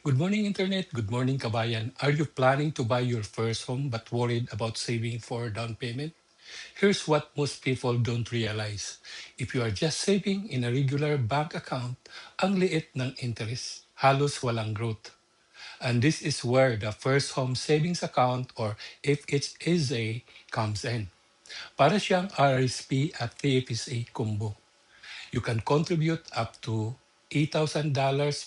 Good morning, Internet. Good morning, Kabayan. Are you planning to buy your first home but worried about saving for down payment? Here's what most people don't realize. If you are just saving in a regular bank account, ang liit ng interest, halos walang growth. And this is where the first home savings account or FHSA comes in. Para siyang RSP at TFSA combo. You can contribute up to $8,000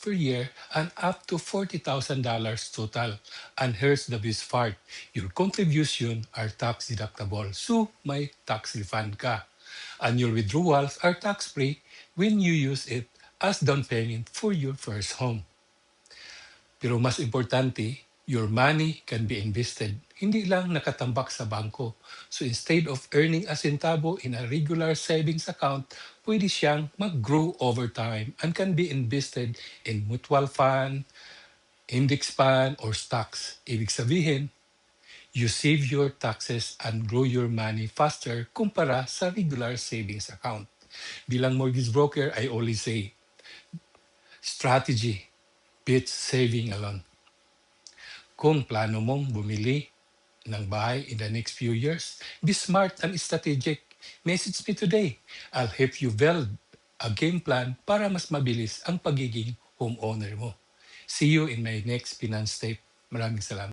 per year and up to $40,000 total. And here's the best part. Your contribution are tax deductible, so may tax refund ka. And your withdrawals are tax-free when you use it as down payment for your first home. Pero mas importante, your money can be invested, hindi lang nakatambak sa bangko. So instead of earning a centavo in a regular savings account, pwede siyang mag-grow over time and can be invested in mutual fund, index fund, or stocks. Ibig sabihin, you save your taxes and grow your money faster kumpara sa regular savings account. Bilang mortgage broker, I always say, strategy beats saving alone. Kung plano mong bumili ng bahay in the next few years, be smart and strategic. Message me today. I'll help you build a game plan para mas mabilis ang pagiging homeowner mo. See you in my next finance tip. Maraming salamat.